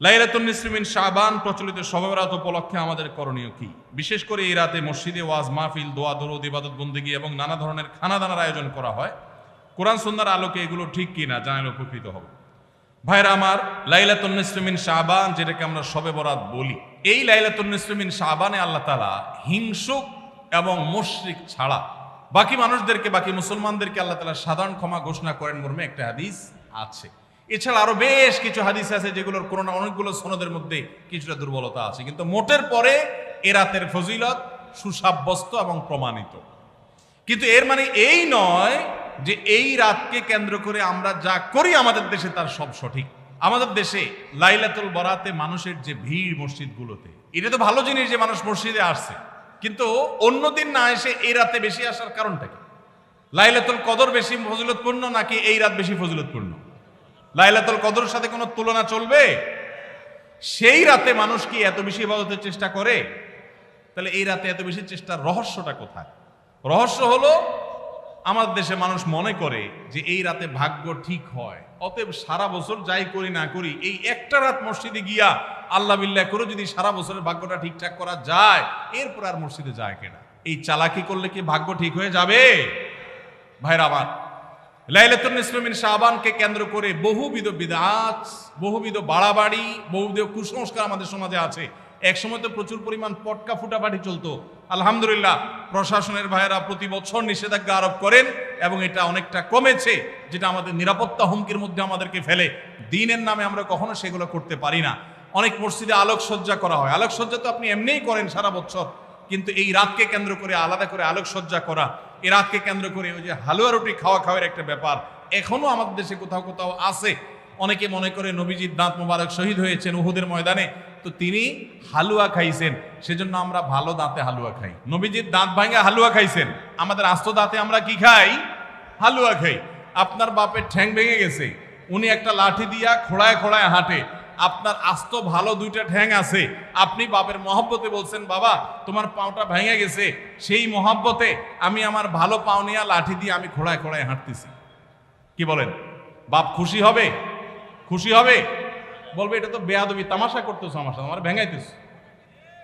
লাইলাতুন নিসফি মিন শাবান প্রচলিত শবে বরাত উপলক্ষে আমাদের করণীয় কি? বিশেষ করে এই রাতে মসজিদে ওয়াজ মাহফিল, দোয়া দরুদ, ইবাদত বন্দেগী এবং নানা ধরনের খানাদানার আয়োজন করা হয়। কোরআন সুন্নাহর আলোকে এগুলো ঠিক কিনা জানালে উপকৃত হব। ভাইরা আমার, লাইলাতুন নিসফি মিন শাবান যেটাকে আমরা শবে বরাত বলি, এই লাইলাতুন নিসফি মিন শাবানে আল্লাহ তাআলা হিংসুক এবং মুশরিক ছাড়া বাকি মানুষদেরকে, বাকি মুসলমানদেরকে আল্লাহ তাআলা সাধারণ ক্ষমা ঘোষণা করেন মর্মে একটা হাদিস আছে। এছাড়া আরো বেশ কিছু হাদিস আছে যেগুলোর কোনো না অনেকগুলো সনদের মধ্যে কিছুটা দুর্বলতা আছে, কিন্তু মোটের পরে এ রাতের ফজিলত সুসাব্যস্ত এবং প্রমাণিত। কিন্তু এর মানে এই নয় যে এই রাতকে কেন্দ্র করে আমরা যা করি আমাদের দেশে তার সব সঠিক। আমাদের দেশে লাইলাতুল বরাতে মানুষের যে ভিড় মসজিদগুলোতে, এটা তো ভালো জিনিস যে মানুষ মসজিদে আসছে, কিন্তু অন্যদিন না এসে এই রাতে বেশি আসার কারণটা কি? লাইলাতুল কদর বেশি ফজিলতপূর্ণ নাকি এই রাত বেশি ফজিলতপূর্ণ? লাইলাতুল কদরের সাথে কোনো তুলনা চলবে? সেই রাতে মানুষ কি এত বেশি ইবাদতের চেষ্টা করে? তাহলে এই রাতে এত বেশি চেষ্টার রহস্যটা কোথায়? রহস্য হলো আমাদের দেশে মানুষ মনে করে যে এই রাতে ভাগ্য ঠিক হয়, অতএব সারা বছর যাই করি না করি এই একটা রাত মসজিদে গিয়া আল্লাহ বিল্লাহ করে যদি সারা বছরের ভাগ্যটা ঠিকঠাক করা যায়, এরপর আর মসজিদে যায় কেনা। এই চালাকি করলে কি ভাগ্য ঠিক হয়ে যাবে? ভাইরা আমার, লাইলাতুন নিসফি মিন শাবানকে কেন্দ্র করে বহুবিধ বিদআত, বহুবিধ বাড়াবাড়ি, বহুবিধ কুসংস্কার আমাদের সমাজে আছে। এক সময় তো প্রচুর পরিমাণ পটকা ফুটাফাটি চলতো। আলহামদুলিল্লাহ, প্রশাসনের ভাইয়েরা প্রতি বছর নিষেধাজ্ঞা আরোপ করেন এবং এটা অনেকটা কমেছে, যেটা আমাদের নিরাপত্তা হুমকির মধ্যে আমাদেরকে ফেলে। দিনের নামে আমরা কখনো সেগুলো করতে পারি না। অনেক মসজিদে আলোকসজ্জা করা হয়। আলোকসজ্জা তো আপনি এমনিই করেন সারা বছর, কিন্তু এই রাতকে কেন্দ্র করে আলাদা করে আলোকসজ্জা করা, এই রাতকে কেন্দ্র করে ওই যে হালুয়া রুটি খাওয়ার একটা ব্যাপার এখনো আমাদের দেশে কোথাও কোথাও আছে। অনেকে মনে করে নবীজির দাঁত মোবারক শহীদ হয়েছেন উহুদের ময়দানে, তো তিনি হালুয়া খাইছেন, সেজন্য আমরা ভালো দাঁতে হালুয়া খাই। নবীজির দাঁত ভাঙে হালুয়া খাইছেন, আমাদের আস্ত দাঁতে আমরা কি খাই? হালুয়া খাই। আপনার বাপের ঠ্যাং ভেঙে গেছে, উনি একটা লাঠি দিয়া খোড়ায় খোড়ায় হাঁটে, আপনার আস্ত ভালো দুইটা ঠ্যাং আছে, আপনি বাপের মহব্বতে বলছেন বাবা তোমার পাওটা ভেঙে গেছে, সেই মহব্বতে আমি আমার ভালো পাও নিয়ে লাঠি দিয়ে আমি খোড়ায় খোড়ায় হাঁটতেছি। কি বলেন? বাপ খুশি হবে? খুশি হবে? বলবে এটা তো বেয়াদবি, তামাশা করতেছ আমার সাথে, আমার ভেঙাইতেছ।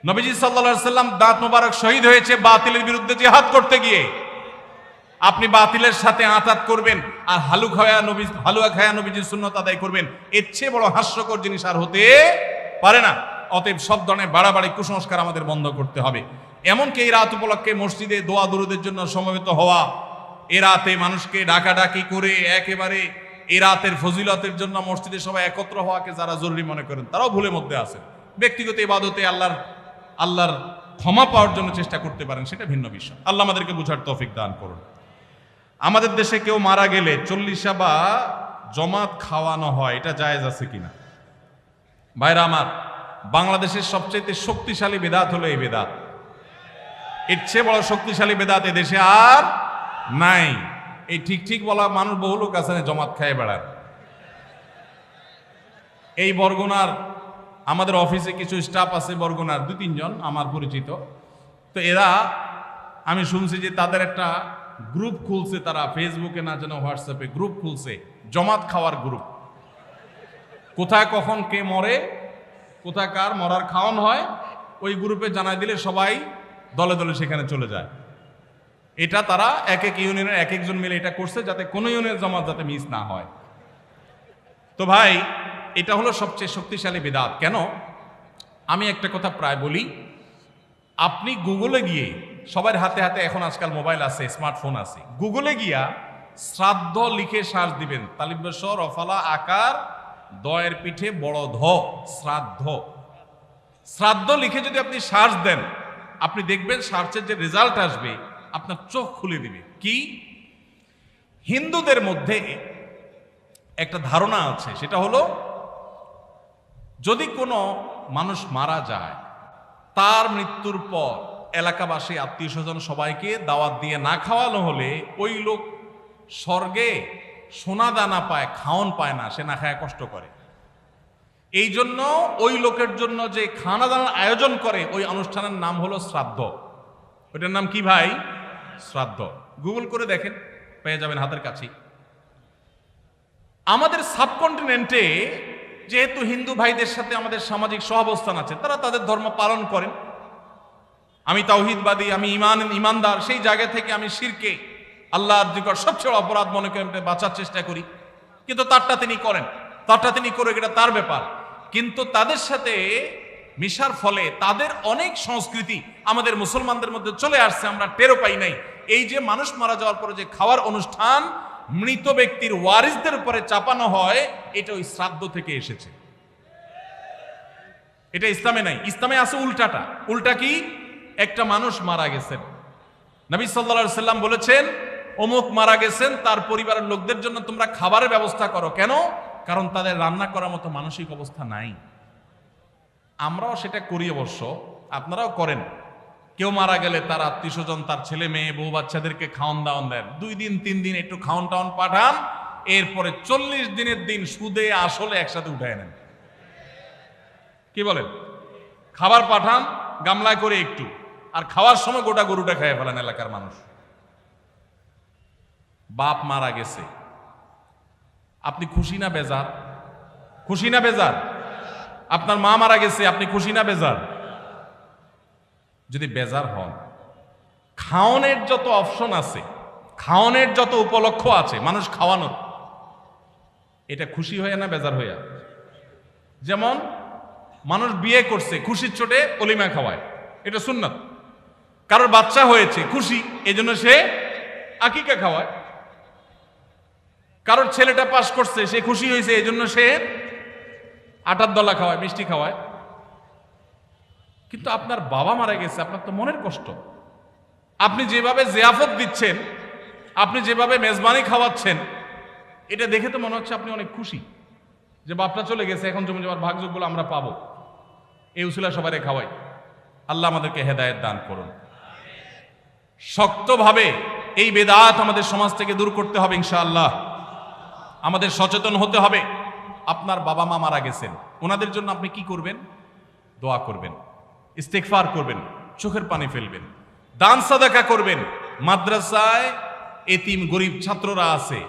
নবীজি সাল্লাল্লাহু আলাইহি সাল্লাম দাঁত মোবারক শহীদ হয়েছে বাতিলের বিরুদ্ধে জিহাদ করতে গিয়ে। আপনি বাতিলের সাথে আঁতাত করবেন আর হালুয়া খায়া নবীজির সুন্নাত আদায় করবেন, এর চেয়ে বড় হাস্যকর জিনিস আর হতে পারে না। অতএব সব ধরনের বাড়াবাড়ি কুসংস্কার আমাদের বন্ধ করতে হবে। এমনকি এই রাত উপলক্ষে মসজিদে দোয়া দরুদের জন্য সমবেত হওয়া, এ রাতে মানুষকে ডাকাডাকি করে একেবারে এই রাতের ফজিলতের জন্য মসজিদে সবাই একত্র হওয়াকে যারা জরুরি মনে করেন তারাও ভুলের মধ্যে আছেন। ব্যক্তিগত ইবাদতে আল্লাহর ক্ষমা পাওয়ার জন্য চেষ্টা করতে পারেন, সেটা ভিন্ন বিষয়। আল্লাহ আমাদেরকে বুঝার তৌফিক দান করুন। আমাদের দেশে কেউ মারা গেলে 40 বা জমাত খাওয়ানো হয়, এটা জায়েজ আছে কিনা? ভাইরা আমার, বাংলাদেশের সবচেয়ে শক্তিশালী বেদাত হলো এই বেদাত। এর চেয়ে বড় শক্তিশালী বেদাত এদেশে আর নাই। এই ঠিক বলা মানুষ বহু লোক আছে জমাত খায় বেড়ায়। এই বরগুনার আমাদের অফিসে কিছু স্টাফ আছে, বরগুনার 2-3 জন আমার পরিচিত। তো এরা, আমি শুনছি যে তাদের একটা গ্রুপ খুলছে, তারা ফেসবুকে না যেন হোয়াটসঅ্যাপে গ্রুপ খুলছে, জমাত খাওয়ার গ্রুপ। কোথায় কখন কে মরে, কোথায় কার মরার খাওয়ান হয়, ওই গ্রুপে জানাই দিলে সবাই দলে দলে সেখানে চলে যায়। এটা তারা এক এক ইউনিয়নের এক একজন মিলে এটা করছে, যাতে কোনো ইউনিয়নের জমাত যাতে মিস না হয়। তো ভাই, এটা হলো সবচেয়ে শক্তিশালী বিদআত। কেন? আমি একটা কথা প্রায় বলি, আপনি গুগলে গিয়ে, সবার হাতে হাতে এখন আজকাল মোবাইল আছে, স্মার্টফোন আছে, গুগলে গিয়া শ্রাদ্ধ লিখে সার্চ দিবেন, তালিব্যস রফালা আকার দয়ের পিঠে বড় ধ, শ্রাদ্ধ। শ্রাদ্ধ লিখে যদি আপনি সার্চ দেন, আপনি দেখবেন সার্চের যে রেজাল্ট আসবে আপনার চোখ খুলে দিবে। কি? হিন্দুদের মধ্যে একটা ধারণা আছে, সেটা হলো যদি কোনো মানুষ মারা যায়, তার মৃত্যুর পর এলাকাবাসী আত্মীয় স্বজন সবাইকে দাওয়াত দিয়ে না খাওয়ানো হলে ওই লোক স্বর্গে সোনা দানা পায়, খাওন পায় না, সে না খায় কষ্ট করে। এই জন্য ওই লোকের জন্য যে খানা দানার আয়োজন করে, ওই অনুষ্ঠানের নাম হলো শ্রাদ্ধ। ওইটার নাম কি ভাই? শ্রাদ্ধ। গুগল করে দেখেন, পেয়ে যাবেন হাতের কাছে। আমাদের সাবকন্টিনেন্টে যেহেতু হিন্দু ভাইদের সাথে আমাদের সামাজিক সহাবস্থান আছে, তারা তাদের ধর্ম পালন করেন, আমি তাওহীদবাদী, আমি ইমানদার, সেই জায়গা থেকে আমি শিরকে আল্লাহর নিকট সবচেয়ে অপরাধ মনে করে বাঁচার চেষ্টা করি, কিন্তু তারটা তিনি করেন, তারটা তিনি করে, এটা তার ব্যাপার। কিন্তু তাদের সাথে মিশার ফলে তাদের অনেক সংস্কৃতি আমাদের মুসলমানদের মধ্যে চলে আসছে, আমরা টেরও পাই নাই। এই যে মানুষ মারা যাওয়ার পরে যে খাওয়ার অনুষ্ঠান মৃত ব্যক্তির ওয়ারিসদের উপরে চাপানো হয়, এটা ওই শ্রাদ্ধ থেকে এসেছে, এটা ইসলামে নাই। ইসলামে আছে উল্টাটা। উল্টা কি? একটা মানুষ মারা গেছেন, নবী সাল্লাল্লাহু আলাইহি সাল্লাম বলেছেন অমুক মারা গেছেন, তার পরিবারের লোকদের জন্য তোমরা খাবারের ব্যবস্থা করো। কেন? কারণ তাদের রান্না করার মতো মানসিক অবস্থা নাই। আমরাও সেটা করি, অবশ্য আপনারাও করেন। কেউ মারা গেলে তার আত্মীয় স্বজন, তার ছেলে মেয়ে, বউ বাচ্চাদেরকে খাওয়ান দাওয়ান দেন, 2 দিন 3 দিন একটু খাওয়ান টাওয়ান পাঠান, এরপরে 40 দিনের দিন সুদে আসলে একসাথে উঠায় নেন। কি বলেন? খাবার পাঠান গামলায় করে একটু, আর খাওয়ার সময় গোটা গরুটা খেয়ে ফেলেন এলাকার মানুষ। বাপ মারা গেছে, আপনি খুশি না বেজার? খুশি না বেজার? আপনার মা মারা গেছে, আপনি খুশি না বেজার? যদি বেজার হন, খাওয়ানোর যত অপশন আছে, খাওয়ানোর যত উপলক্ষ আছে মানুষ খাওয়ানোর, এটা খুশি হয়ে না বেজার হইয়া? যেমন মানুষ বিয়ে করছে, খুশির চোটে অলিমা খাওয়ায়, এটা সুন্নাত। কারোর বাচ্চা হয়েছে, খুশি, এজন্য সে আকিকা খাওয়ায়। কারোর ছেলেটা পাস করছে, সে খুশি হয়েছে, এজন্য সে আটার দলা খাওয়ায়, মিষ্টি খাওয়ায়। কিন্তু আপনার বাবা মারা গেছে, আপনার তো মনের কষ্ট। আপনি যেভাবে জিয়াফত দিচ্ছেন, আপনি যেভাবে মেজবানি খাওয়াচ্ছেন, এটা দেখে তো মনে হচ্ছে আপনি অনেক খুশি যে বাপটা চলে গেছে, এখন জমি জমার ভাগযোগগুলো আমরা পাবো। এই উসিলা সবাই খাওয়াই। আল্লাহ আমাদেরকে হেদায়েত দান করুন। শক্তভাবে এই বেদাত আমাদের সমাজ থেকে দূর করতে হবে ইনশাআল্লাহ। আমাদের সচেতন হতে হবে। আপনার বাবা মা মারা গেছেন, ওনাদের জন্য আপনি কি করবেন? দোয়া করবেন, ইস্তেগফার করবেন, চোখের পানি ফেলবেন, দান সাদাকা করবেন। মাদ্রাসায় এতিম গরিব ছাত্ররা আছে,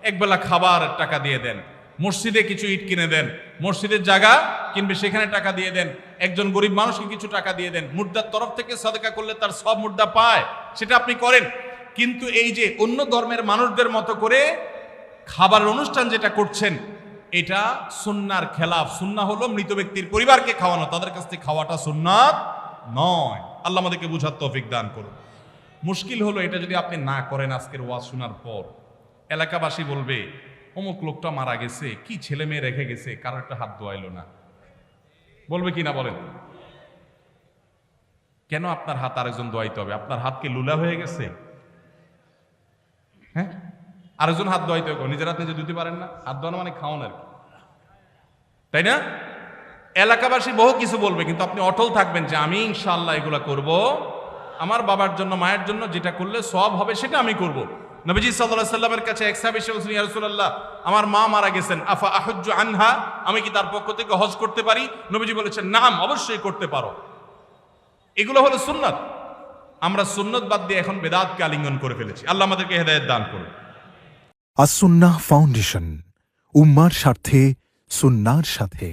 একবেলা খাবার টাকা দিয়ে দেন। মসজিদে কিছু ইট কিনে দেন, মসজিদের জায়গা কিনবে, সেখানে টাকা দিয়ে দেন। একজন গরিব মানুষকে কিছু টাকা দিয়ে দেন। মুর্দার তরফ থেকে সাদাকা করলে তার সব মুর্দা পায়, সেটা আপনি করেন। কিন্তু এই যে অন্য ধর্মের মানুষদের মতো করে খাবার অনুষ্ঠান যেটা করছেন, এটা সুন্নাহর খেলাফ। সুন্নাহ হলো মৃত ব্যক্তির পরিবারকে খাওয়ানো, তাদের কাছ থেকে খাওয়াটা সুন্নাত নয়। আল্লাহ আমাদেরকে বুঝার তৌফিক দান করুন। মুশকিল হলো এটা যদি আপনি না করেন, আজকের ওয়াজ শোনার পর এলাকাবাসী বলবে অমুক লোকটা মারা গেছে, কি ছেলে মেয়ে রেখে গেছে, কারো একটা হাত ধোয়াইলো না। বলবে কি না বলেন? কেন আপনার হাত আরেকজন ধোয়াইতে হবে? আপনার হাত কি লুলা হয়ে গেছে? হ্যাঁ, আরেকজন হাত ধোয়াইতে হবে, নিজের হাত নিজে ধুতে পারেন না? হাত ধোয়ানো মানে খাওয়ানো আর কি, তাই না? এলাকাবাসী বহু কিছু বলবে, কিন্তু আপনি অটল থাকবেন যে আমি ইনশাআল্লাহ এগুলা করব, আমার বাবার জন্য, মায়ের জন্য যেটা করলে সওয়াব হবে সেটা আমি করব। নবীজি সাল্লাল্লাহু আলাইহি সাল্লামের কাছে এক সাহাবী এসে বললেন, ইয়া রাসূলুল্লাহ, আমার মা মারা গেছেন, আফা আহুজ্জু আনহা, আমি কি তার পক্ষ থেকে হজ করতে পারি? নবীজি বলেছেন, নাম, অবশ্যই করতে পারো। এগুলো হলো সুন্নাত। আমরা সুন্নাত বাদ দিয়ে এখন বেদাতকে আলিঙ্গন করে ফেলেছি। আল্লাহ আমাদেরকে হেদায়েত দান করুন। আস-সুন্নাহ ফাউন্ডেশন, উম্মার স্বার্থে সুন্নাহর সাথে।